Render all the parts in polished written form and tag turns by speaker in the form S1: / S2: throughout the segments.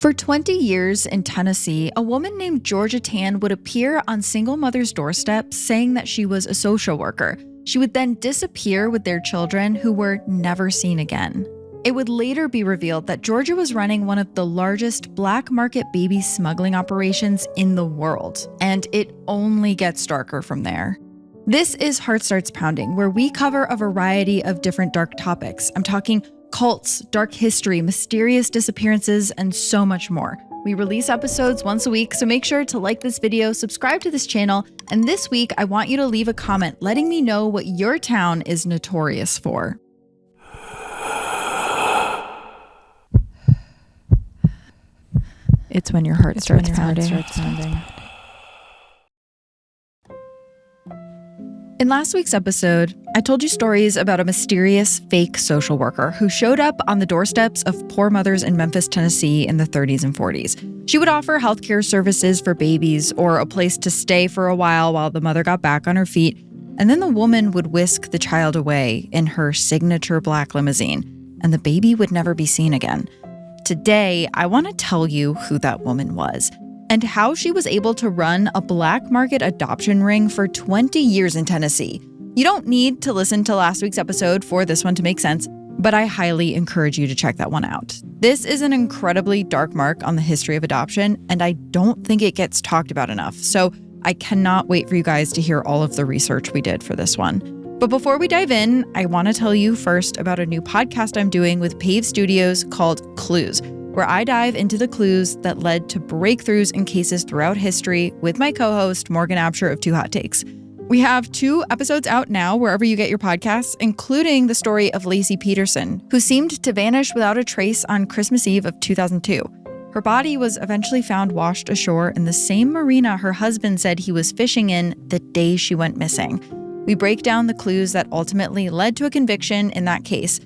S1: For 20 years in Tennessee, a woman named Georgia Tann would appear on single mothers' doorsteps saying that she was a social worker. She would then disappear with their children who were never seen again. It would later be revealed that Georgia was running one of the largest black market baby smuggling operations in the world, and it only gets darker from there. This is Heart Starts Pounding, where we cover a variety of different dark topics. I'm talking cults, dark history, mysterious disappearances, and so much more. We release episodes once a week, so make sure to like this video, subscribe to this channel, and this week I want you to leave a comment letting me know what your town is notorious for. It's when your heart starts pounding. In last week's episode, I told you stories about a mysterious fake social worker who showed up on the doorsteps of poor mothers in Memphis, Tennessee in the 30s and 40s. She would offer healthcare services for babies or a place to stay for a while the mother got back on her feet, and then the woman would whisk the child away in her signature black limousine, and the baby would never be seen again. Today, I want to tell you who that woman was and how she was able to run a black market adoption ring for 20 years in Tennessee. You don't need to listen to last week's episode for this one to make sense, but I highly encourage you to check that one out. This is an incredibly dark mark on the history of adoption, and I don't think it gets talked about enough. So I cannot wait for you guys to hear all of the research we did for this one. But before we dive in, I want to tell you first about a new podcast I'm doing with Pave Studios called Clues, where I dive into the clues that led to breakthroughs in cases throughout history with my co-host, Morgan Absher of Two Hot Takes. We have 2 episodes out now wherever you get your podcasts, including the story of Lacey Peterson, who seemed to vanish without a trace on Christmas Eve of 2002. Her body was eventually found washed ashore in the same marina her husband said he was fishing in the day she went missing. We break down the clues that ultimately led to a conviction in that case.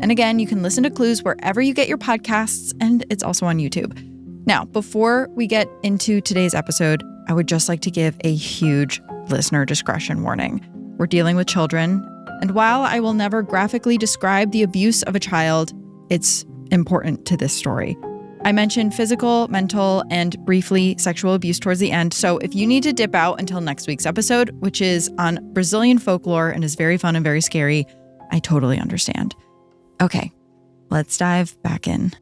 S1: And again, you can listen to Clues wherever you get your podcasts, and it's also on YouTube. Now, before we get into today's episode, I would just like to give a huge listener discretion warning. We're dealing with children, and while I will never graphically describe the abuse of a child, it's important to this story. I mentioned physical, mental, and briefly sexual abuse towards the end, so if you need to dip out until next week's episode, which is on Brazilian folklore and is very fun and very scary, I totally understand. Okay, let's dive back in.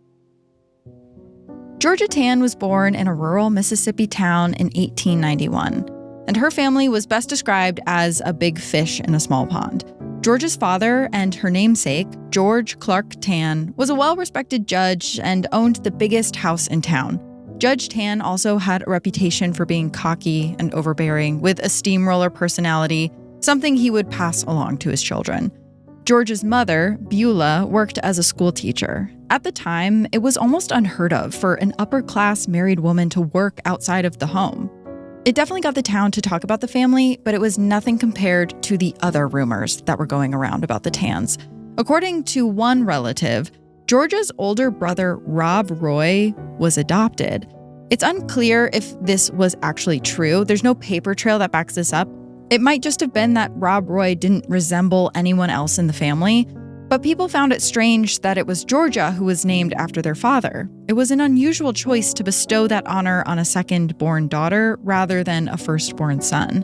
S1: Georgia Tann was born in a rural Mississippi town in 1891, and her family was best described as a big fish in a small pond. Georgia's father and her namesake, George Clark Tann, was a well-respected judge and owned the biggest house in town. Judge Tann also had a reputation for being cocky and overbearing with a steamroller personality, something he would pass along to his children. George's mother, Beulah, worked as a school teacher. At the time, it was almost unheard of for an upper-class married woman to work outside of the home. It definitely got the town to talk about the family, but it was nothing compared to the other rumors that were going around about the Tanns. According to one relative, Georgia's older brother, Rob Roy, was adopted. It's unclear if this was actually true. There's no paper trail that backs this up. It might just have been that Rob Roy didn't resemble anyone else in the family, but people found it strange that it was Georgia who was named after their father. It was an unusual choice to bestow that honor on a second-born daughter rather than a first-born son.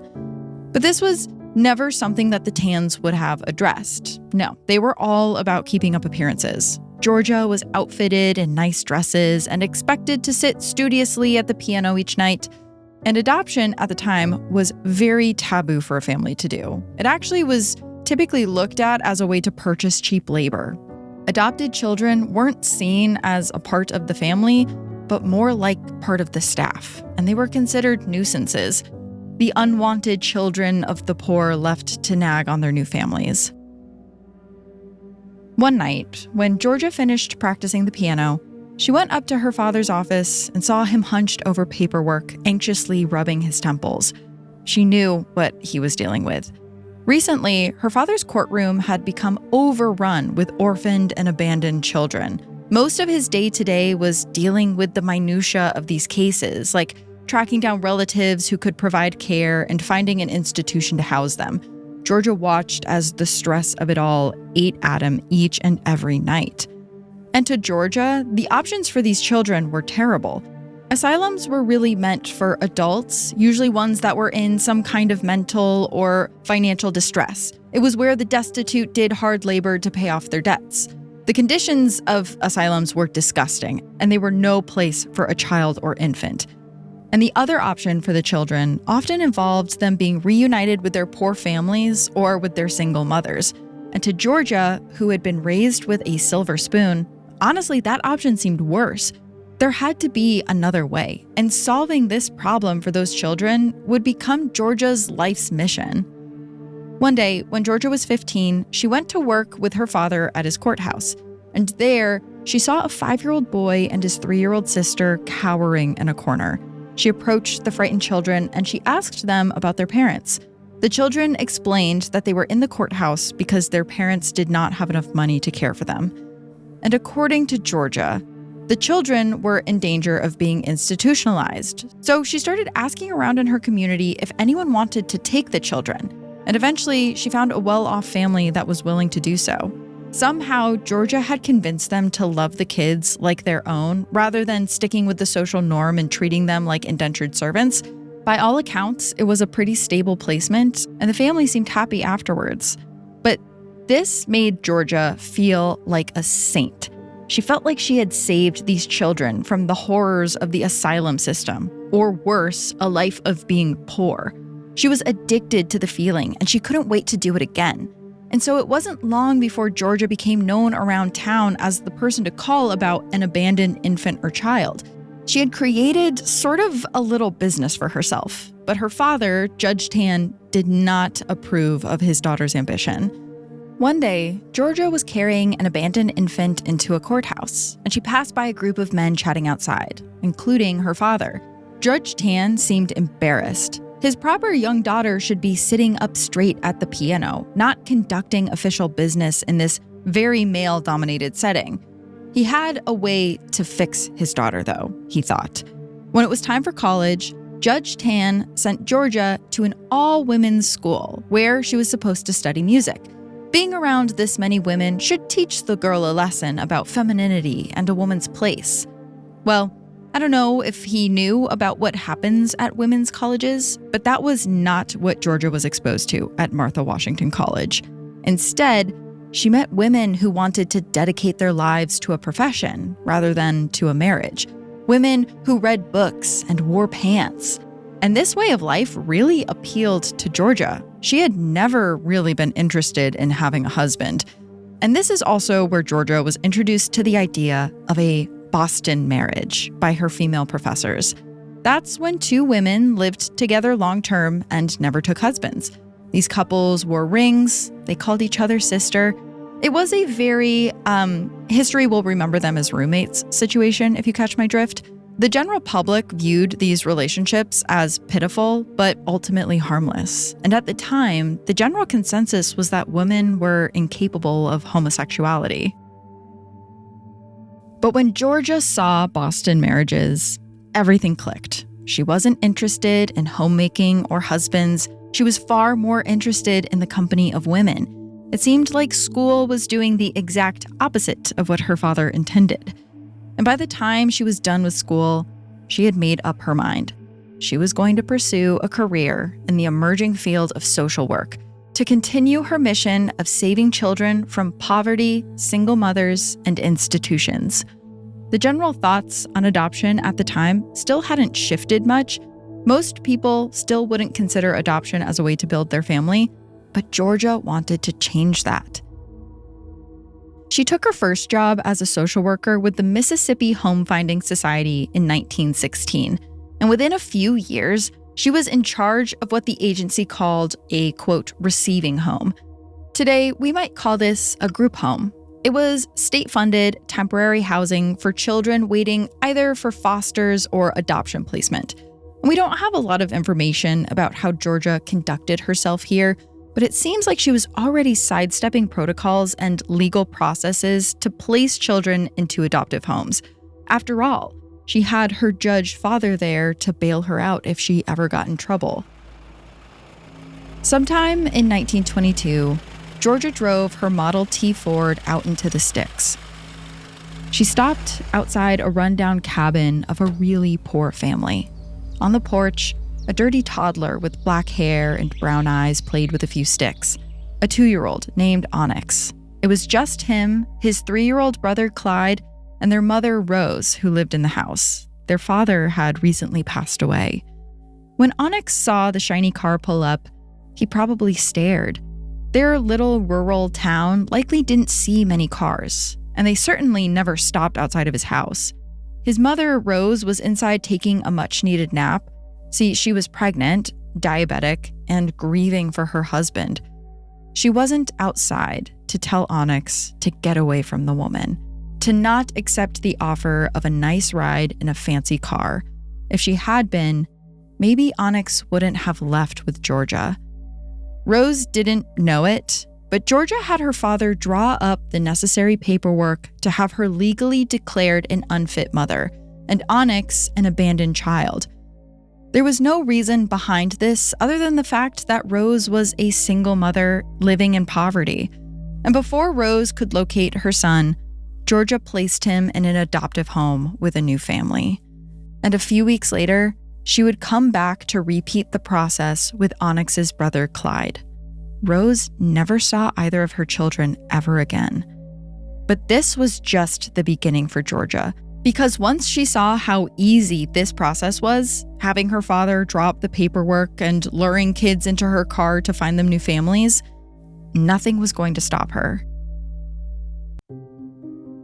S1: But this was never something that the Tanns would have addressed. No, they were all about keeping up appearances. Georgia was outfitted in nice dresses and expected to sit studiously at the piano each night. And adoption at the time was very taboo for a family to do. It actually was typically looked at as a way to purchase cheap labor. Adopted children weren't seen as a part of the family, but more like part of the staff, and they were considered nuisances, the unwanted children of the poor left to nag on their new families. One night, when Georgia finished practicing the piano, she went up to her father's office and saw him hunched over paperwork, anxiously rubbing his temples. She knew what he was dealing with. Recently, her father's courtroom had become overrun with orphaned and abandoned children. Most of his day-to-day was dealing with the minutia of these cases, like tracking down relatives who could provide care and finding an institution to house them. Georgia watched as the stress of it all ate at him each and every night. And to Georgia, the options for these children were terrible. Asylums were really meant for adults, usually ones that were in some kind of mental or financial distress. It was where the destitute did hard labor to pay off their debts. The conditions of asylums were disgusting, and they were no place for a child or infant. And the other option for the children often involved them being reunited with their poor families or with their single mothers. And to Georgia, who had been raised with a silver spoon, honestly, that option seemed worse. There had to be another way, and solving this problem for those children would become Georgia's life's mission. One day, when Georgia was 15, she went to work with her father at his courthouse. And there, she saw a 5-year-old boy and his 3-year-old sister cowering in a corner. She approached the frightened children and she asked them about their parents. The children explained that they were in the courthouse because their parents did not have enough money to care for them. And according to Georgia, the children were in danger of being institutionalized. So she started asking around in her community if anyone wanted to take the children. And eventually, she found a well-off family that was willing to do so. Somehow, Georgia had convinced them to love the kids like their own, rather than sticking with the social norm and treating them like indentured servants. By all accounts, it was a pretty stable placement, and the family seemed happy afterwards. But this made Georgia feel like a saint. She felt like she had saved these children from the horrors of the asylum system, or worse, a life of being poor. She was addicted to the feeling, and she couldn't wait to do it again. And so it wasn't long before Georgia became known around town as the person to call about an abandoned infant or child. She had created sort of a little business for herself, but her father, Judge Tann, did not approve of his daughter's ambition. One day, Georgia was carrying an abandoned infant into a courthouse, and she passed by a group of men chatting outside, including her father. Judge Tann seemed embarrassed. His proper young daughter should be sitting up straight at the piano, not conducting official business in this very male-dominated setting. He had a way to fix his daughter, though, he thought. When it was time for college, Judge Tann sent Georgia to an all-women's school where she was supposed to study music. Being around this many women should teach the girl a lesson about femininity and a woman's place. Well, I don't know if he knew about what happens at women's colleges, but that was not what Georgia was exposed to at Martha Washington College. Instead, she met women who wanted to dedicate their lives to a profession rather than to a marriage. Women who read books and wore pants. And this way of life really appealed to Georgia. She had never really been interested in having a husband. And this is also where Georgia was introduced to the idea of a Boston marriage by her female professors. That's when two women lived together long-term and never took husbands. These couples wore rings, they called each other sister. It was a very, history will remember them as roommates situation, if you catch my drift. The general public viewed these relationships as pitiful, but ultimately harmless. And at the time, the general consensus was that women were incapable of homosexuality. But when Georgia saw Boston marriages, everything clicked. She wasn't interested in homemaking or husbands. She was far more interested in the company of women. It seemed like school was doing the exact opposite of what her father intended. And by the time she was done with school, she had made up her mind. She was going to pursue a career in the emerging field of social work to continue her mission of saving children from poverty, single mothers, and institutions. The general thoughts on adoption at the time still hadn't shifted much. Most people still wouldn't consider adoption as a way to build their family, but Georgia wanted to change that. She took her first job as a social worker with the Mississippi Home Finding Society in 1916, and within a few years, she was in charge of what the agency called a, quote, receiving home. Today, we might call this a group home. It was state-funded, temporary housing for children waiting either for fosters or adoption placement. And we don't have a lot of information about how Georgia conducted herself here, but it seems like she was already sidestepping protocols and legal processes to place children into adoptive homes. After all, she had her judge father there to bail her out if she ever got in trouble. Sometime in 1922, Georgia drove her Model T Ford out into the sticks. She stopped outside a rundown cabin of a really poor family. On the porch, a dirty toddler with black hair and brown eyes played with a few sticks. A 2-year-old named Onyx. It was just him, his 3-year-old brother Clyde, and their mother Rose, who lived in the house. Their father had recently passed away. When Onyx saw the shiny car pull up, he probably stared. Their little rural town likely didn't see many cars, and they certainly never stopped outside of his house. His mother, Rose, was inside taking a much-needed nap. See, she was pregnant, diabetic, and grieving for her husband. She wasn't outside to tell Onyx to get away from the woman, to not accept the offer of a nice ride in a fancy car. If she had been, maybe Onyx wouldn't have left with Georgia. Rose didn't know it, but Georgia had her father draw up the necessary paperwork to have her legally declared an unfit mother, and Onyx an abandoned child. There was no reason behind this other than the fact that Rose was a single mother living in poverty. And before Rose could locate her son, Georgia placed him in an adoptive home with a new family. And a few weeks later, she would come back to repeat the process with Onyx's brother Clyde. Rose never saw either of her children ever again. But this was just the beginning for Georgia, because once she saw how easy this process was, having her father drop the paperwork and luring kids into her car to find them new families, nothing was going to stop her.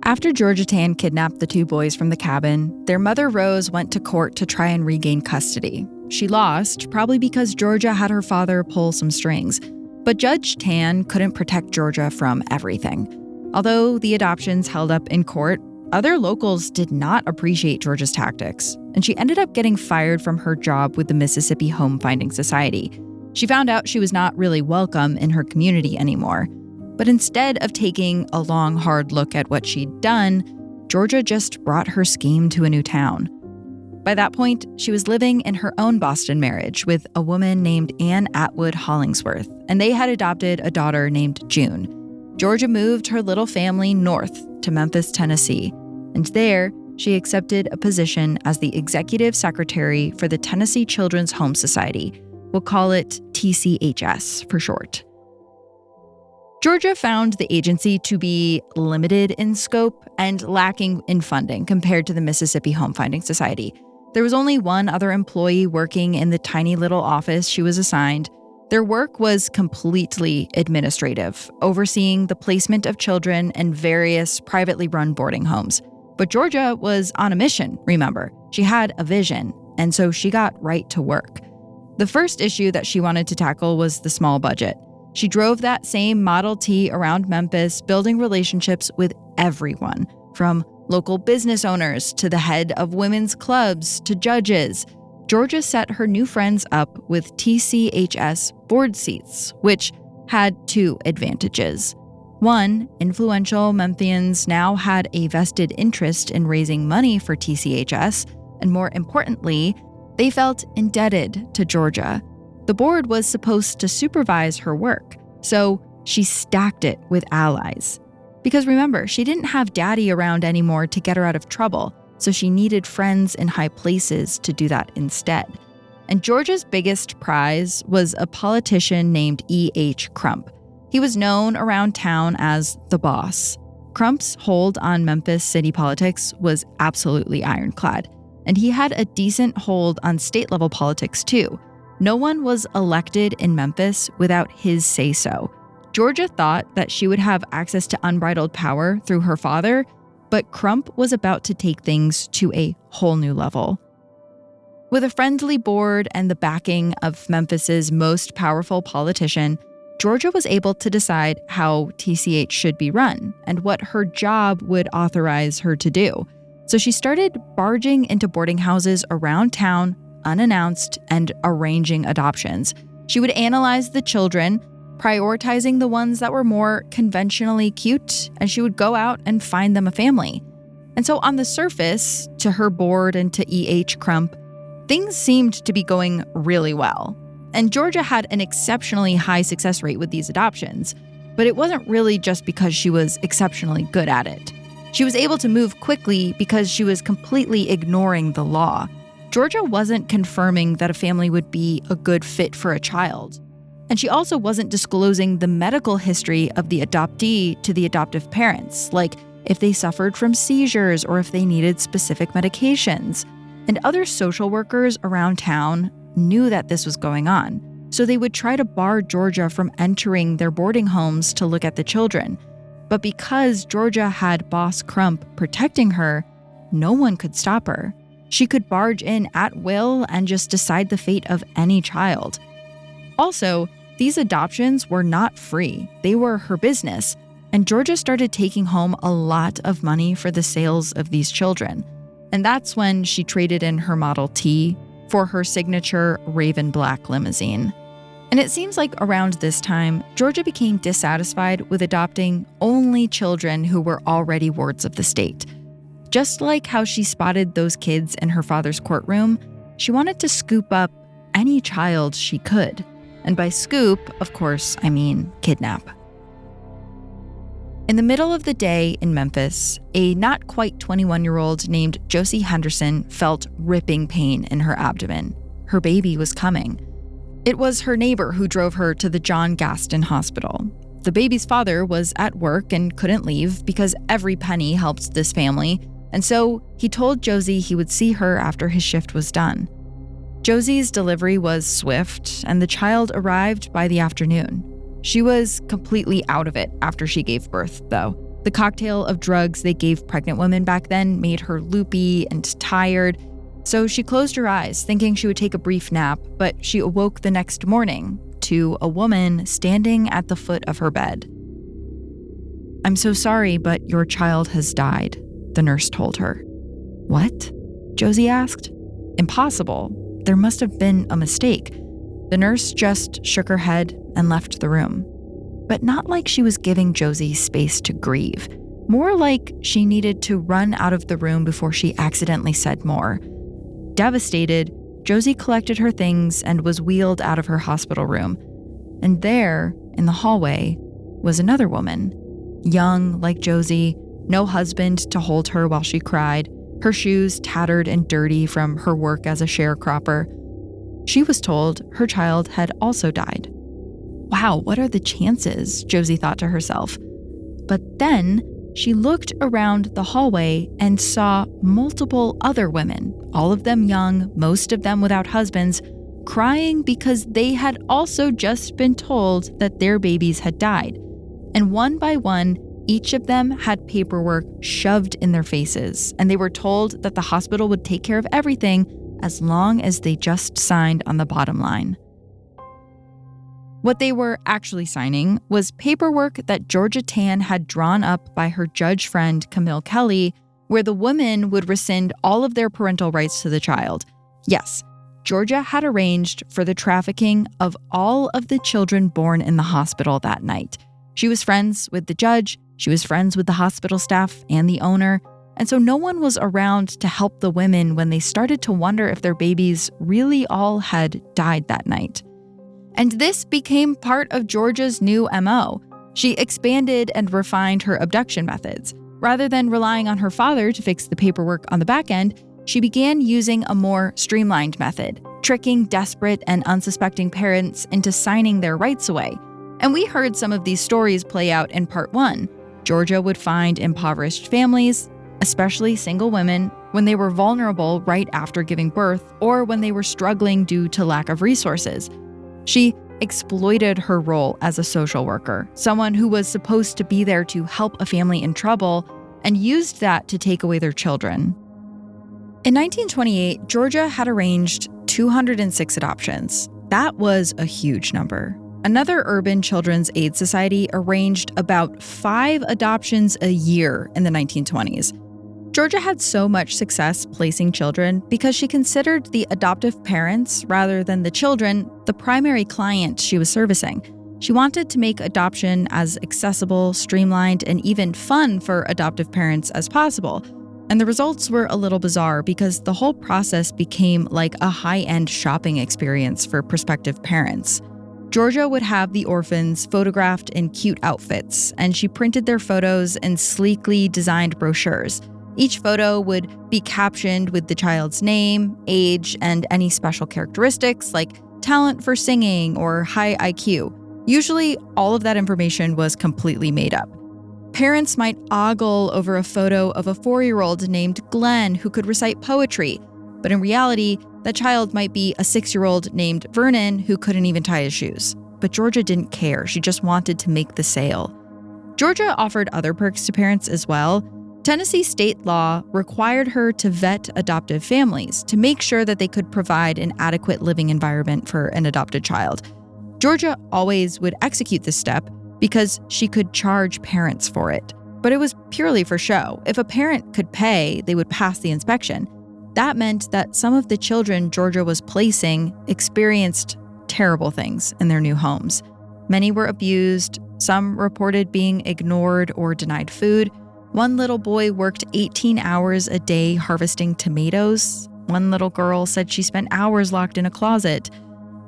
S1: After Georgia Tann kidnapped the 2 boys from the cabin, their mother Rose went to court to try and regain custody. She lost, probably because Georgia had her father pull some strings. But Judge Tann couldn't protect Georgia from everything. Although the adoptions held up in court, other locals did not appreciate Georgia's tactics, and she ended up getting fired from her job with the Mississippi Home Finding Society. She found out she was not really welcome in her community anymore. But instead of taking a long, hard look at what she'd done, Georgia just brought her scheme to a new town. By that point, she was living in her own Boston marriage with a woman named Anne Atwood Hollingsworth, and they had adopted a daughter named June. Georgia moved her little family north to Memphis, Tennessee, and there she accepted a position as the executive secretary for the Tennessee Children's Home Society. We'll call it TCHS for short. Georgia found the agency to be limited in scope and lacking in funding compared to the Mississippi Home Finding Society. There was only one other employee working in the tiny little office she was assigned. Their work was completely administrative, overseeing the placement of children in various privately run boarding homes. But Georgia was on a mission, remember. She had a vision, and so she got right to work. The first issue that she wanted to tackle was the small budget. She drove that same Model T around Memphis, building relationships with everyone, from local business owners to the head of women's clubs to judges. Georgia set her new friends up with TCHS board seats, which had 2 advantages. One, influential Memphians now had a vested interest in raising money for TCHS, and more importantly, they felt indebted to Georgia. The board was supposed to supervise her work, so she stacked it with allies. Because remember, she didn't have daddy around anymore to get her out of trouble, so she needed friends in high places to do that instead. And Georgia's biggest prize was a politician named E.H. Crump. He was known around town as the boss. Crump's hold on Memphis city politics was absolutely ironclad, and he had a decent hold on state-level politics too. No one was elected in Memphis without his say-so. Georgia thought that she would have access to unbridled power through her father, but Crump was about to take things to a whole new level. With a friendly board and the backing of Memphis's most powerful politician, Georgia was able to decide how TCH should be run and what her job would authorize her to do. So she started barging into boarding houses around town, unannounced, and arranging adoptions. She would analyze the children, prioritizing the ones that were more conventionally cute, and she would go out and find them a family. And so on the surface, to her board and to E.H. Crump, things seemed to be going really well. And Georgia had an exceptionally high success rate with these adoptions, but it wasn't really just because she was exceptionally good at it. She was able to move quickly because she was completely ignoring the law. Georgia wasn't confirming that a family would be a good fit for a child. And she also wasn't disclosing the medical history of the adoptee to the adoptive parents, like if they suffered from seizures or if they needed specific medications. And other social workers around town knew that this was going on, so they would try to bar Georgia from entering their boarding homes to look at the children. But because Georgia had Boss Crump protecting her, no one could stop her. She could barge in at will and just decide the fate of any child. Also, these adoptions were not free. They were her business, and Georgia started taking home a lot of money for the sales of these children. And that's when she traded in her Model T for her signature Raven Black limousine. And it seems like around this time, Georgia became dissatisfied with adopting only children who were already wards of the state. Just like how she spotted those kids in her father's courtroom, she wanted to scoop up any child she could. And by scoop, of course, I mean kidnap. In the middle of the day in Memphis, a not quite 21-year-old named Josie Henderson felt ripping pain in her abdomen. Her baby was coming. It was her neighbor who drove her to the John Gaston Hospital. The baby's father was at work and couldn't leave because every penny helped this family, and so he told Josie he would see her after his shift was done. Josie's delivery was swift, and the child arrived by the afternoon. She was completely out of it after she gave birth, though. The cocktail of drugs they gave pregnant women back then made her loopy and tired, so she closed her eyes, thinking she would take a brief nap, but she awoke the next morning to a woman standing at the foot of her bed. "I'm so sorry, but your child has died," the nurse told her. "What?" Josie asked. "Impossible. There must have been a mistake." The nurse just shook her head and left the room. But not like she was giving Josie space to grieve. More like she needed to run out of the room before she accidentally said more. Devastated, Josie collected her things and was wheeled out of her hospital room. And there, in the hallway, was another woman. Young like Josie, no husband to hold her while she cried, her shoes tattered and dirty from her work as a sharecropper. She was told her child had also died. Wow, what are the chances? Josie thought to herself. But then she looked around the hallway and saw multiple other women, all of them young, most of them without husbands, crying because they had also just been told that their babies had died. And one by one, each of them had paperwork shoved in their faces, and they were told that the hospital would take care of everything as long as they just signed on the bottom line. What they were actually signing was paperwork that Georgia Tann had drawn up by her judge friend Camille Kelly, where the women would rescind all of their parental rights to the child. Yes, Georgia had arranged for the trafficking of all of the children born in the hospital that night. She was friends with the judge, she was friends with the hospital staff and the owner, and so no one was around to help the women when they started to wonder if their babies really all had died that night. And this became part of Georgia's new MO. She expanded and refined her abduction methods. Rather than relying on her father to fix the paperwork on the back end, she began using a more streamlined method, tricking desperate and unsuspecting parents into signing their rights away. And we heard some of these stories play out in part 1. Georgia would find impoverished families, especially single women, when they were vulnerable right after giving birth or when they were struggling due to lack of resources. She exploited her role as a social worker, someone who was supposed to be there to help a family in trouble, and used that to take away their children. In 1928, Georgia had arranged 206 adoptions. That was a huge number. Another urban children's aid society arranged about 5 adoptions a year in the 1920s. Georgia had so much success placing children because she considered the adoptive parents, rather than the children, the primary client she was servicing. She wanted to make adoption as accessible, streamlined, and even fun for adoptive parents as possible. And the results were a little bizarre because the whole process became like a high-end shopping experience for prospective parents. Georgia would have the orphans photographed in cute outfits, and she printed their photos in sleekly designed brochures. Each photo would be captioned with the child's name, age, and any special characteristics like talent for singing or high IQ. Usually, all of that information was completely made up. Parents might ogle over a photo of a 4-year-old named Glenn who could recite poetry, but in reality, that child might be a 6-year-old named Vernon who couldn't even tie his shoes. But Georgia didn't care. She just wanted to make the sale. Georgia offered other perks to parents as well. Tennessee state law required her to vet adoptive families to make sure that they could provide an adequate living environment for an adopted child. Georgia always would execute this step because she could charge parents for it. But it was purely for show. If a parent could pay, they would pass the inspection. That meant that some of the children Georgia was placing experienced terrible things in their new homes. Many were abused, some reported being ignored or denied food. One little boy worked 18 hours a day harvesting tomatoes. One little girl said she spent hours locked in a closet.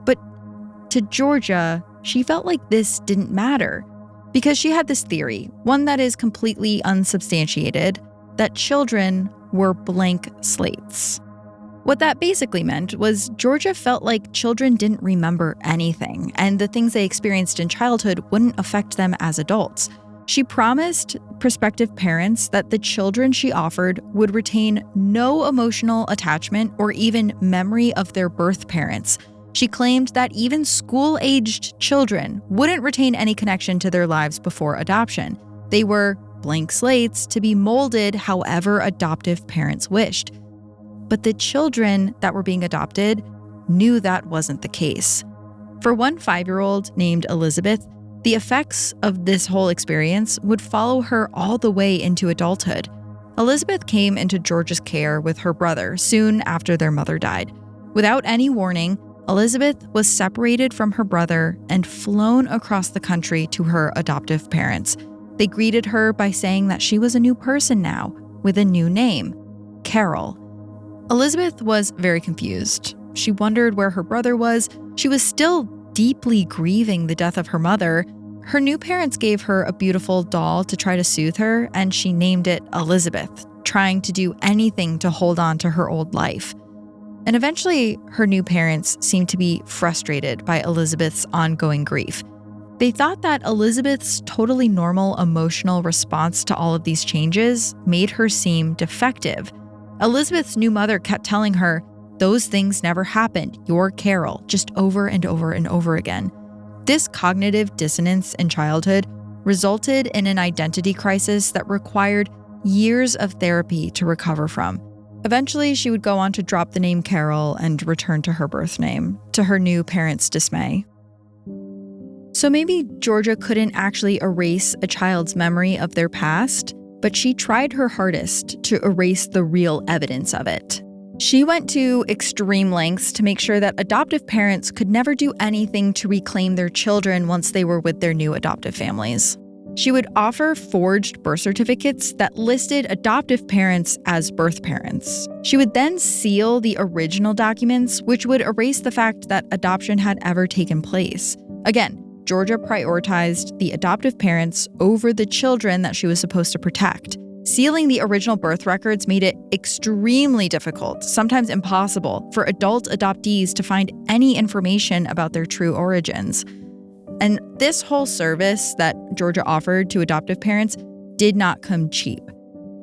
S1: But to Georgia, she felt like this didn't matter because she had this theory, one that is completely unsubstantiated, that children were blank slates. What that basically meant was Georgia felt like children didn't remember anything, and the things they experienced in childhood wouldn't affect them as adults. She promised prospective parents that the children she offered would retain no emotional attachment or even memory of their birth parents. She claimed that even school-aged children wouldn't retain any connection to their lives before adoption. They were blank slates to be molded however adoptive parents wished. But the children that were being adopted knew that wasn't the case. For one 5-year-old named Elizabeth, the effects of this whole experience would follow her all the way into adulthood. Elizabeth came into Georgia's care with her brother soon after their mother died. Without any warning, Elizabeth was separated from her brother and flown across the country to her adoptive parents. They greeted her by saying that she was a new person now, with a new name, Carol. Elizabeth was very confused. She wondered where her brother was. She was still deeply grieving the death of her mother. Her new parents gave her a beautiful doll to try to soothe her, and she named it Elizabeth, trying to do anything to hold on to her old life. And eventually, her new parents seemed to be frustrated by Elizabeth's ongoing grief. They thought that Elizabeth's totally normal emotional response to all of these changes made her seem defective. Elizabeth's new mother kept telling her, "Those things never happened. You're Carol," just over and over and over again. This cognitive dissonance in childhood resulted in an identity crisis that required years of therapy to recover from. Eventually, she would go on to drop the name Carol and return to her birth name, to her new parents' dismay. So maybe Georgia couldn't actually erase a child's memory of their past, but she tried her hardest to erase the real evidence of it. She went to extreme lengths to make sure that adoptive parents could never do anything to reclaim their children once they were with their new adoptive families. She would offer forged birth certificates that listed adoptive parents as birth parents. She would then seal the original documents, which would erase the fact that adoption had ever taken place. Again, Georgia prioritized the adoptive parents over the children that she was supposed to protect. Sealing the original birth records made it extremely difficult, sometimes impossible, for adult adoptees to find any information about their true origins. And this whole service that Georgia offered to adoptive parents did not come cheap.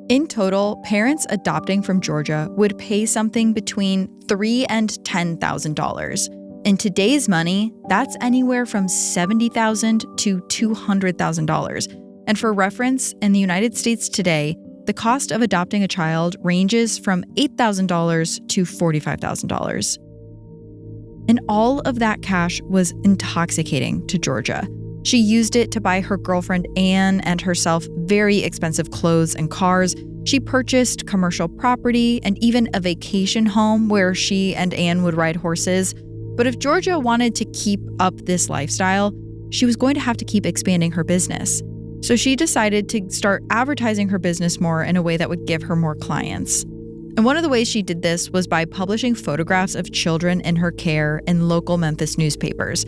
S1: In total, parents adopting from Georgia would pay something between $3,000 and $10,000. In today's money, that's anywhere from $70,000 to $200,000. And for reference, in the United States today, the cost of adopting a child ranges from $8,000 to $45,000. And all of that cash was intoxicating to Georgia. She used it to buy her girlfriend Anne and herself very expensive clothes and cars. She purchased commercial property and even a vacation home where she and Anne would ride horses. But if Georgia wanted to keep up this lifestyle, she was going to have to keep expanding her business. So she decided to start advertising her business more in a way that would give her more clients. And one of the ways she did this was by publishing photographs of children in her care in local Memphis newspapers.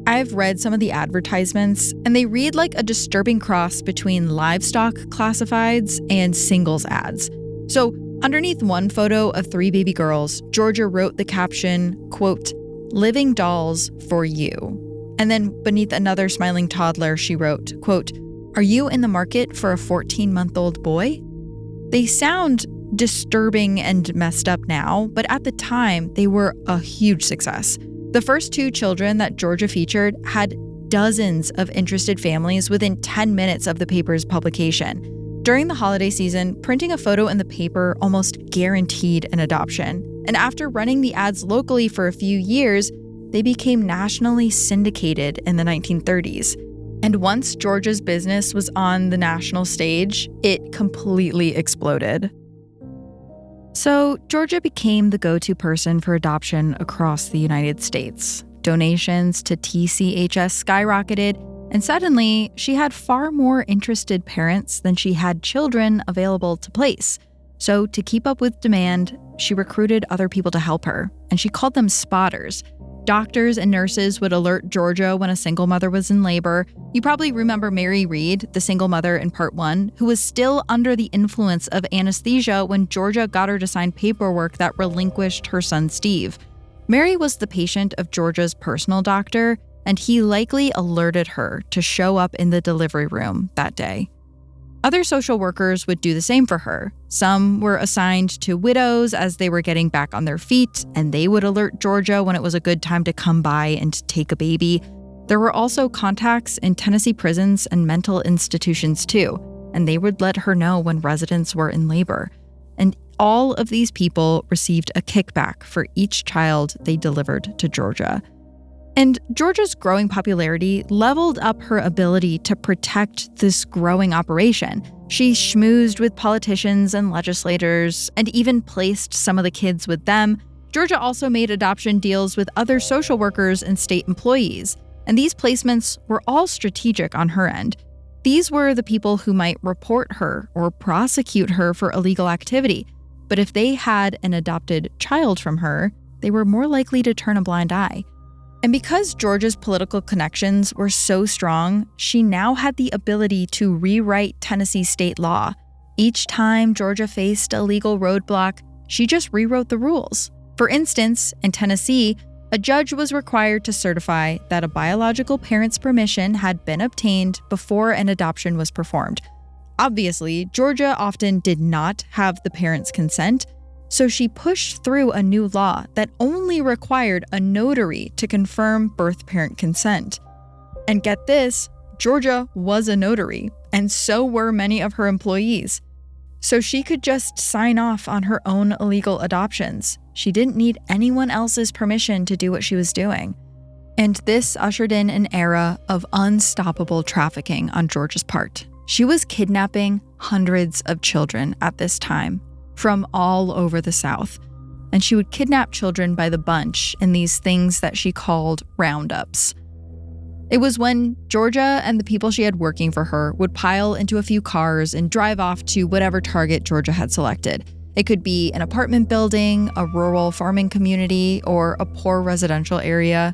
S1: I've read some of the advertisements, and they read like a disturbing cross between livestock classifieds and singles ads. So underneath one photo of 3 baby girls, Georgia wrote the caption, quote, "Living dolls for you." And then beneath another smiling toddler, she wrote, quote, "Are you in the market for a 14-month-old boy?" They sound disturbing and messed up now, but at the time, they were a huge success. The first 2 children that Georgia featured had dozens of interested families within 10 minutes of the paper's publication. During the holiday season, printing a photo in the paper almost guaranteed an adoption. And after running the ads locally for a few years, they became nationally syndicated in the 1930s. And once Georgia's business was on the national stage, it completely exploded. So Georgia became the go-to person for adoption across the United States. Donations to TCHS skyrocketed, and suddenly she had far more interested parents than she had children available to place. So to keep up with demand, she recruited other people to help her, and she called them spotters. Doctors and nurses would alert Georgia when a single mother was in labor. You probably remember Mary Reed, the single mother in part 1, who was still under the influence of anesthesia when Georgia got her to sign paperwork that relinquished her son Steve. Mary was the patient of Georgia's personal doctor, and he likely alerted her to show up in the delivery room that day. Other social workers would do the same for her. Some were assigned to widows as they were getting back on their feet, and they would alert Georgia when it was a good time to come by and take a baby. There were also contacts in Tennessee prisons and mental institutions too, and they would let her know when residents were in labor. And all of these people received a kickback for each child they delivered to Georgia. And Georgia's growing popularity leveled up her ability to protect this growing operation. She schmoozed with politicians and legislators and even placed some of the kids with them. Georgia also made adoption deals with other social workers and state employees. And these placements were all strategic on her end. These were the people who might report her or prosecute her for illegal activity. But if they had an adopted child from her, they were more likely to turn a blind eye. And because Georgia's political connections were so strong, she now had the ability to rewrite Tennessee state law. Each time Georgia faced a legal roadblock, she just rewrote the rules. For instance, in Tennessee, a judge was required to certify that a biological parent's permission had been obtained before an adoption was performed. Obviously, Georgia often did not have the parent's consent, so she pushed through a new law that only required a notary to confirm birth parent consent. And get this, Georgia was a notary, and so were many of her employees. So she could just sign off on her own illegal adoptions. She didn't need anyone else's permission to do what she was doing. And this ushered in an era of unstoppable trafficking on Georgia's part. She was kidnapping hundreds of children at this time, from all over the South. And she would kidnap children by the bunch in these things that she called roundups. It was when Georgia and the people she had working for her would pile into a few cars and drive off to whatever target Georgia had selected. It could be an apartment building, a rural farming community, or a poor residential area.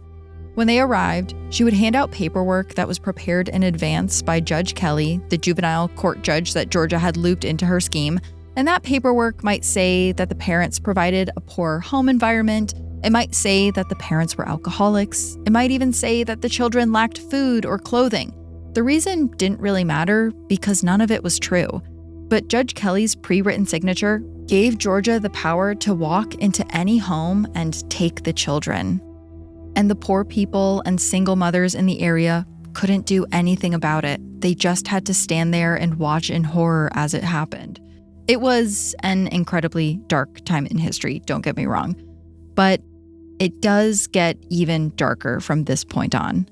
S1: When they arrived, she would hand out paperwork that was prepared in advance by Judge Kelly, the juvenile court judge that Georgia had looped into her scheme. And that paperwork might say that the parents provided a poor home environment. It might say that the parents were alcoholics. It might even say that the children lacked food or clothing. The reason didn't really matter because none of it was true. But Judge Kelly's pre-written signature gave Georgia the power to walk into any home and take the children. And the poor people and single mothers in the area couldn't do anything about it. They just had to stand there and watch in horror as it happened. It was an incredibly dark time in history, don't get me wrong. But it does get even darker from this point on.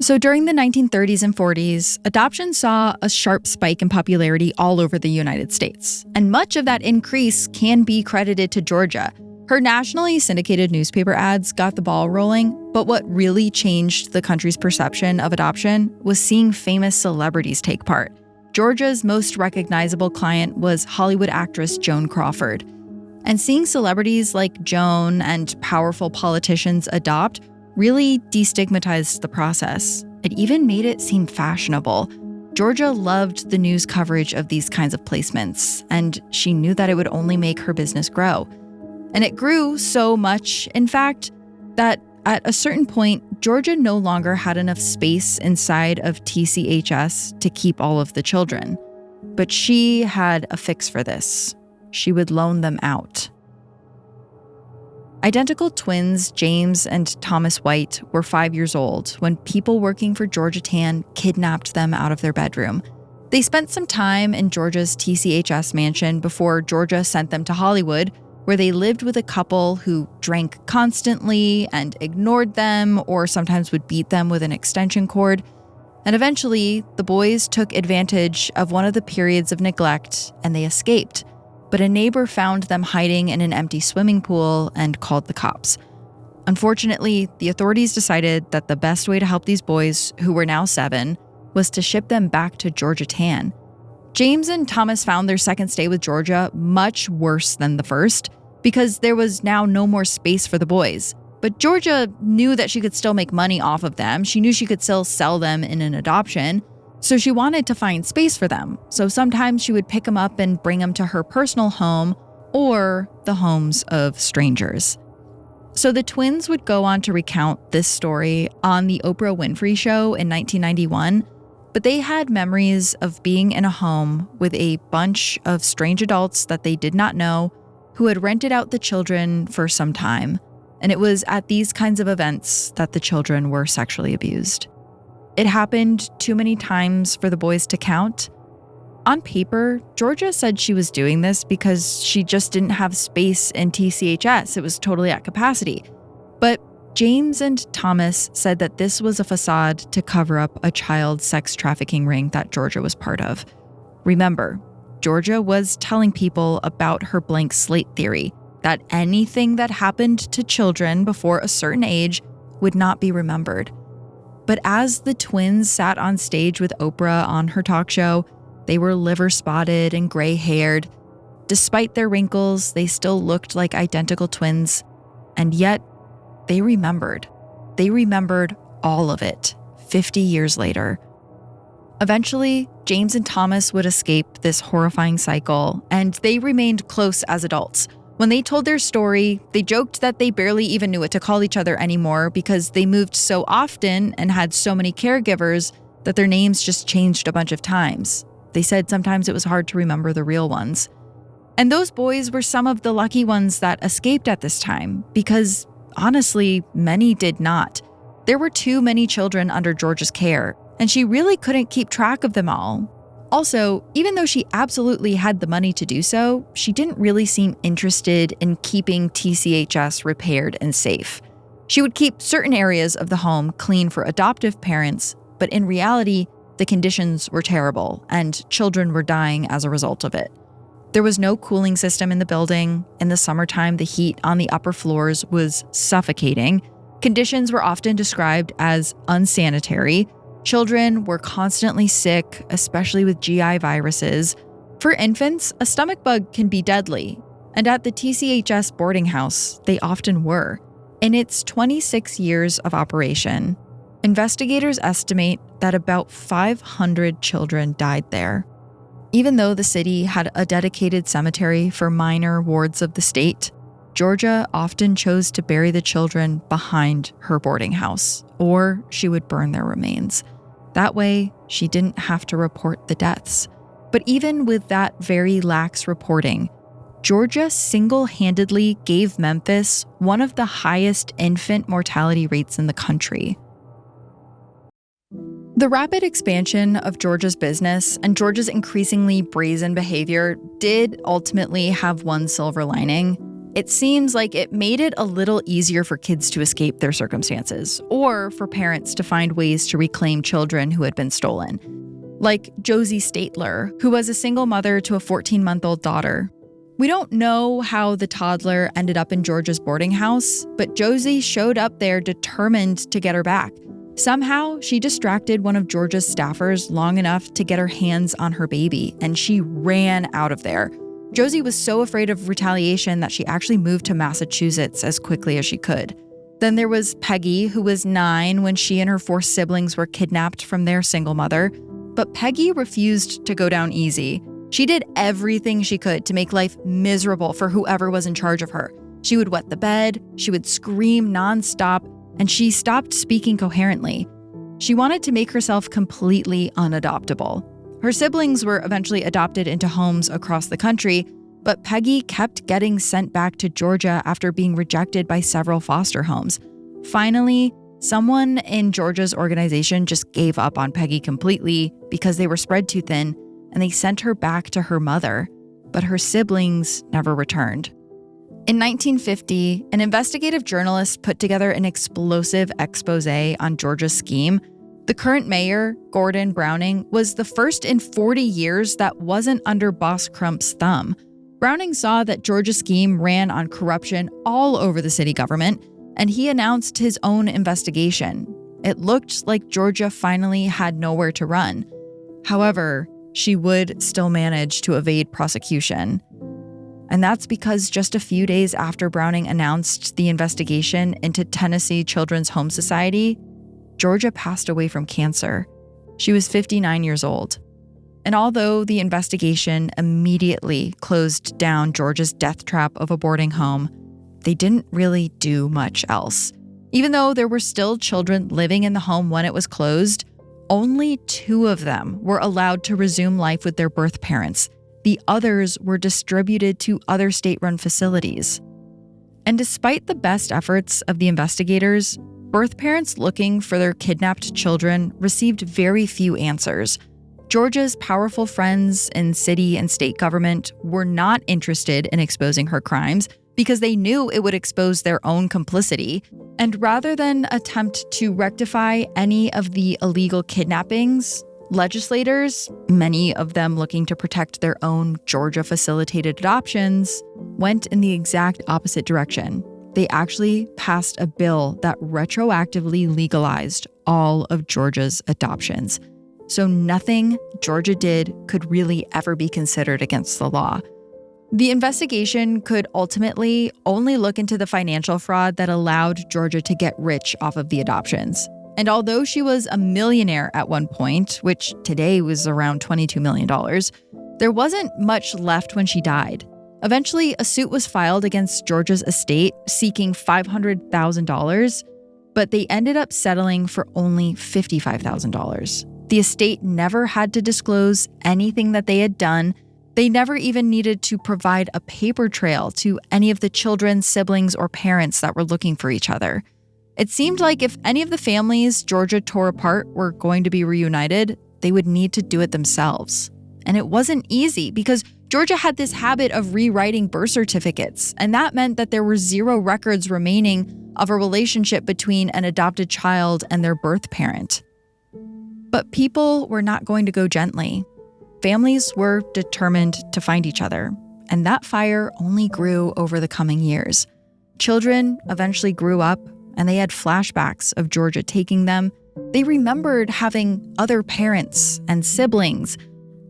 S1: So during the 1930s and 40s, adoption saw a sharp spike in popularity all over the United States. And much of that increase can be credited to Georgia. Her nationally syndicated newspaper ads got the ball rolling, but what really changed the country's perception of adoption was seeing famous celebrities take part. Georgia's most recognizable client was Hollywood actress Joan Crawford. And seeing celebrities like Joan and powerful politicians adopt really destigmatized the process. It even made it seem fashionable. Georgia loved the news coverage of these kinds of placements, and she knew that it would only make her business grow. And it grew so much, in fact, that at a certain point, Georgia no longer had enough space inside of TCHS to keep all of the children. But she had a fix for this. She would loan them out. Identical twins James and Thomas White were 5 years old when people working for Georgia Tann kidnapped them out of their bedroom. They spent some time in Georgia's TCHS mansion before Georgia sent them to Hollywood, where they lived with a couple who drank constantly and ignored them or sometimes would beat them with an extension cord. And eventually, the boys took advantage of one of the periods of neglect and they escaped. But a neighbor found them hiding in an empty swimming pool and called the cops. Unfortunately, the authorities decided that the best way to help these boys, who were now 7, was to ship them back to Georgia Tann. James and Thomas found their second stay with Georgia much worse than the first because there was now no more space for the boys. But Georgia knew that she could still make money off of them. She knew she could still sell them in an adoption. So she wanted to find space for them. So sometimes she would pick them up and bring them to her personal home or the homes of strangers. So the twins would go on to recount this story on the Oprah Winfrey Show in 1991, but they had memories of being in a home with a bunch of strange adults that they did not know who had rented out the children for some time. And it was at these kinds of events that the children were sexually abused. It happened too many times for the boys to count. On paper, Georgia said she was doing this because she just didn't have space in TCHS. It was totally at capacity. But James and Thomas said that this was a facade to cover up a child sex trafficking ring that Georgia was part of. Remember, Georgia was telling people about her blank slate theory, that anything that happened to children before a certain age would not be remembered. But as the twins sat on stage with Oprah on her talk show, they were liver-spotted and gray-haired. Despite their wrinkles, they still looked like identical twins. And yet, they remembered. They remembered all of it 50 years later. Eventually, James and Thomas would escape this horrifying cycle, and they remained close as adults. When they told their story, they joked that they barely even knew what to call each other anymore because they moved so often and had so many caregivers that their names just changed a bunch of times. They said sometimes it was hard to remember the real ones. And those boys were some of the lucky ones that escaped at this time because, honestly, many did not. There were too many children under Georgia's care, and she really couldn't keep track of them all. Also, even though she absolutely had the money to do so, she didn't really seem interested in keeping TCHS repaired and safe. She would keep certain areas of the home clean for adoptive parents, but in reality, the conditions were terrible and children were dying as a result of it. There was no cooling system in the building. In the summertime, the heat on the upper floors was suffocating. Conditions were often described as unsanitary. Children were constantly sick, especially with GI viruses. For infants, a stomach bug can be deadly, and at the TCHS boarding house, they often were. In its 26 years of operation, investigators estimate that about 500 children died there. Even though the city had a dedicated cemetery for minor wards of the state, Georgia often chose to bury the children behind her boarding house, or she would burn their remains. That way, she didn't have to report the deaths. But even with that very lax reporting, Georgia single-handedly gave Memphis one of the highest infant mortality rates in the country. The rapid expansion of Georgia's business and Georgia's increasingly brazen behavior did ultimately have one silver lining. It seems like it made it a little easier for kids to escape their circumstances, or for parents to find ways to reclaim children who had been stolen. Like Josie Statler, who was a single mother to a 14-month-old daughter. We don't know how the toddler ended up in Georgia's boarding house, but Josie showed up there determined to get her back. Somehow, she distracted one of Georgia's staffers long enough to get her hands on her baby, and she ran out of there. Josie was so afraid of retaliation that she actually moved to Massachusetts as quickly as she could. Then there was Peggy, who was 9 when she and her 4 siblings were kidnapped from their single mother. But Peggy refused to go down easy. She did everything she could to make life miserable for whoever was in charge of her. She would wet the bed, she would scream nonstop, and she stopped speaking coherently. She wanted to make herself completely unadoptable. Her siblings were eventually adopted into homes across the country, but Peggy kept getting sent back to Georgia after being rejected by several foster homes. Finally, someone in Georgia's organization just gave up on Peggy completely because they were spread too thin, and they sent her back to her mother, but her siblings never returned. In 1950, an investigative journalist put together an explosive expose on Georgia's scheme. The current mayor, Gordon Browning, was the first in 40 years that wasn't under Boss Crump's thumb. Browning saw that Georgia's scheme ran on corruption all over the city government, and he announced his own investigation. It looked like Georgia finally had nowhere to run. However, she would still manage to evade prosecution. And that's because just a few days after Browning announced the investigation into Tennessee Children's Home Society, Georgia passed away from cancer. She was 59 years old. And although the investigation immediately closed down Georgia's death trap of a boarding home, they didn't really do much else. Even though there were still children living in the home when it was closed, only 2 of them were allowed to resume life with their birth parents. The others were distributed to other state-run facilities. And despite the best efforts of the investigators, birth parents looking for their kidnapped children received very few answers. Georgia's powerful friends in city and state government were not interested in exposing her crimes because they knew it would expose their own complicity. And rather than attempt to rectify any of the illegal kidnappings, legislators, many of them looking to protect their own Georgia-facilitated adoptions, went in the exact opposite direction. They actually passed a bill that retroactively legalized all of Georgia's adoptions. So nothing Georgia did could really ever be considered against the law. The investigation could ultimately only look into the financial fraud that allowed Georgia to get rich off of the adoptions. And although she was a millionaire at one point, which today was around $22 million, there wasn't much left when she died. Eventually, a suit was filed against Georgia's estate seeking $500,000, but they ended up settling for only $55,000. The estate never had to disclose anything that they had done. They never even needed to provide a paper trail to any of the children, siblings, or parents that were looking for each other. It seemed like if any of the families Georgia tore apart were going to be reunited, they would need to do it themselves. And it wasn't easy because Georgia had this habit of rewriting birth certificates, and that meant that there were 0 records remaining of a relationship between an adopted child and their birth parent. But people were not going to go gently. Families were determined to find each other, and that fire only grew over the coming years. Children eventually grew up, and they had flashbacks of Georgia taking them. They remembered having other parents and siblings.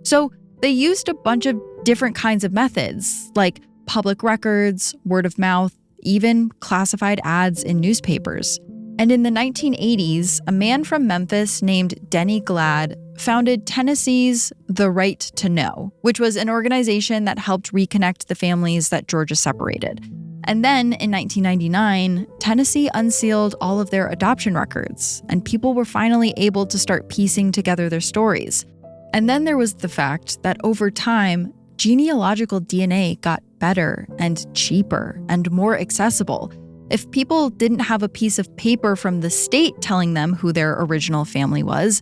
S1: So they used a bunch of different kinds of methods, like public records, word of mouth, even classified ads in newspapers. And in the 1980s, a man from Memphis named Denny Glad founded Tennessee's The Right to Know, which was an organization that helped reconnect the families that Georgia separated. And then in 1999, Tennessee unsealed all of their adoption records, and people were finally able to start piecing together their stories. And then there was the fact that over time, genealogical DNA got better and cheaper and more accessible. If people didn't have a piece of paper from the state telling them who their original family was,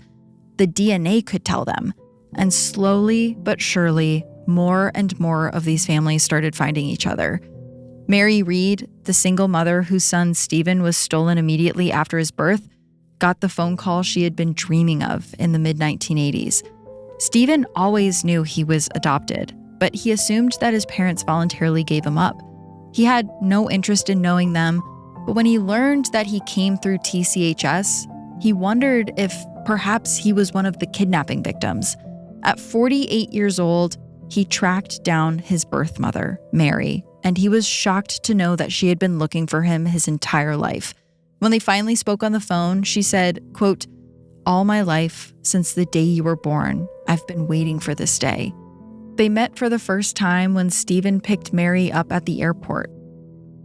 S1: the DNA could tell them. And slowly but surely, more and more of these families started finding each other. Mary Reed, the single mother whose son Stephen was stolen immediately after his birth, got the phone call she had been dreaming of in the mid-1980s. Stephen always knew he was adopted, but he assumed that his parents voluntarily gave him up. He had no interest in knowing them, but when he learned that he came through TCHS, he wondered if perhaps he was one of the kidnapping victims. At 48 years old, he tracked down his birth mother, Mary, and he was shocked to know that she had been looking for him his entire life. When they finally spoke on the phone, she said, quote, "All my life, since the day you were born, I've been waiting for this day." They met for the first time when Stephen picked Mary up at the airport.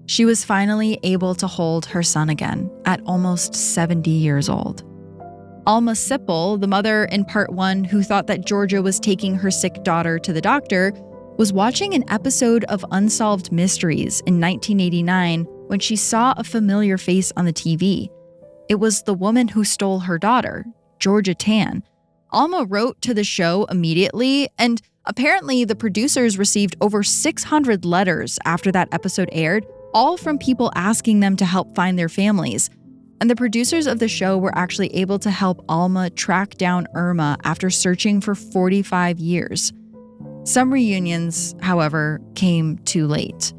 S1: She was finally able to hold her son again at almost 70 years old. Alma Sipple, the mother in part 1 who thought that Georgia was taking her sick daughter to the doctor, was watching an episode of Unsolved Mysteries in 1989 when she saw a familiar face on the TV. It was the woman who stole her daughter, Georgia Tann. Alma wrote to the show immediately, and apparently the producers received over 600 letters after that episode aired, all from people asking them to help find their families. And the producers of the show were actually able to help Alma track down Irma after searching for 45 years. Some reunions, however, came too late.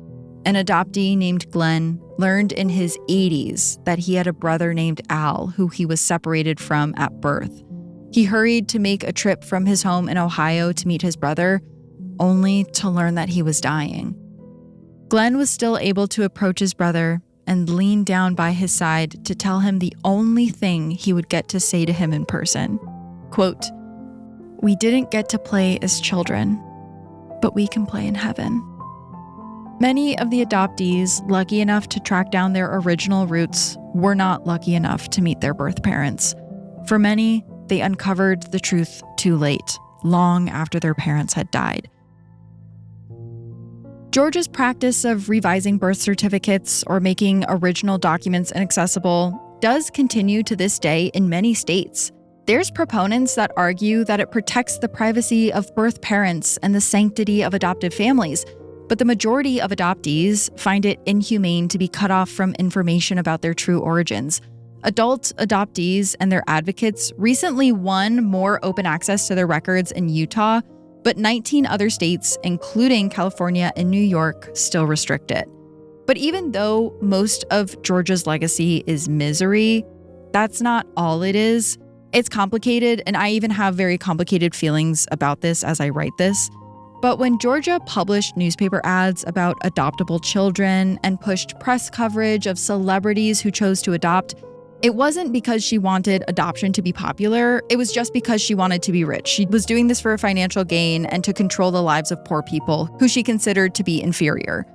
S1: An adoptee named Glenn learned in his 80s that he had a brother named Al who he was separated from at birth. He hurried to make a trip from his home in Ohio to meet his brother, only to learn that he was dying. Glenn was still able to approach his brother and lean down by his side to tell him the only thing he would get to say to him in person. Quote, "We didn't get to play as children, but we can play in heaven." Many of the adoptees lucky enough to track down their original roots were not lucky enough to meet their birth parents. For many, they uncovered the truth too late, long after their parents had died. Georgia's practice of revising birth certificates or making original documents inaccessible does continue to this day in many states. There's proponents that argue that it protects the privacy of birth parents and the sanctity of adoptive families, but the majority of adoptees find it inhumane to be cut off from information about their true origins. Adult adoptees and their advocates recently won more open access to their records in Utah, but 19 other states, including California and New York, still restrict it. But even though most of Georgia's legacy is misery, that's not all it is. It's complicated, and I even have very complicated feelings about this as I write this. But when Georgia published newspaper ads about adoptable children and pushed press coverage of celebrities who chose to adopt, it wasn't because she wanted adoption to be popular. It was just because she wanted to be rich. She was doing this for a financial gain and to control the lives of poor people who she considered to be inferior.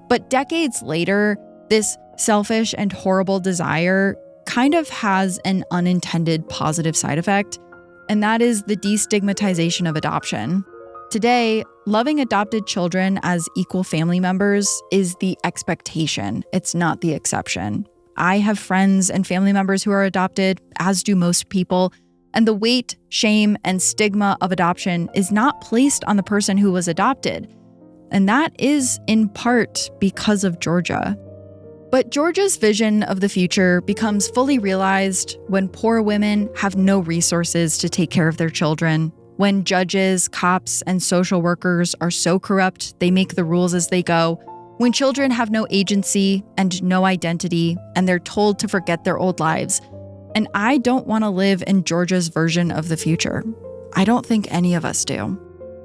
S1: But decades later, this selfish and horrible desire kind of has an unintended positive side effect, and that is the destigmatization of adoption. Today, loving adopted children as equal family members is the expectation. It's not the exception. I have friends and family members who are adopted, as do most people, and the weight, shame, and stigma of adoption is not placed on the person who was adopted. And that is in part because of Georgia. But Georgia's vision of the future becomes fully realized when poor women have no resources to take care of their children, when judges, cops, and social workers are so corrupt they make the rules as they go, when children have no agency and no identity, and they're told to forget their old lives. And I don't want to live in Georgia's version of the future. I don't think any of us do.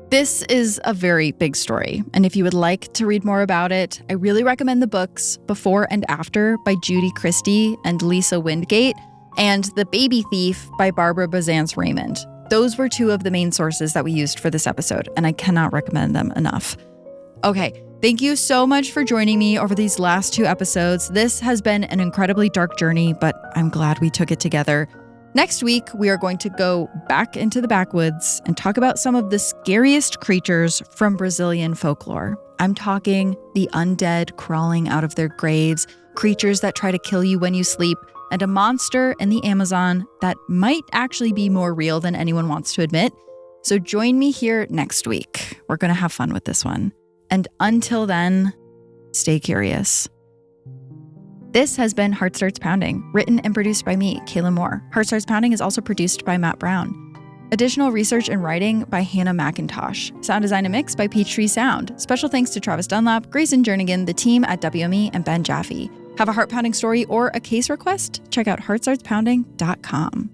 S1: This is a very big story, and if you would like to read more about it, I really recommend the books Before and After by Judy Christie and Lisa Wingate, and The Baby Thief by Barbara Bazance-Raymond. Those were two of the main sources that we used for this episode, and I cannot recommend them enough. Okay, thank you so much for joining me over these last 2 episodes. This has been an incredibly dark journey, but I'm glad we took it together. Next week, we are going to go back into the backwoods and talk about some of the scariest creatures from Brazilian folklore. I'm talking the undead crawling out of their graves, creatures that try to kill you when you sleep, and a monster in the Amazon that might actually be more real than anyone wants to admit. So join me here next week. We're going to have fun with this one. And until then, stay curious. This has been Heart Starts Pounding, written and produced by me, Kayla Moore. Heart Starts Pounding is also produced by Matt Brown. Additional research and writing by Hannah McIntosh. Sound design and mix by Peachtree Sound. Special thanks to Travis Dunlap, Grayson Jernigan, the team at WME, and Ben Jaffe. Have a heart-pounding story or a case request? Check out heartstartspounding.com.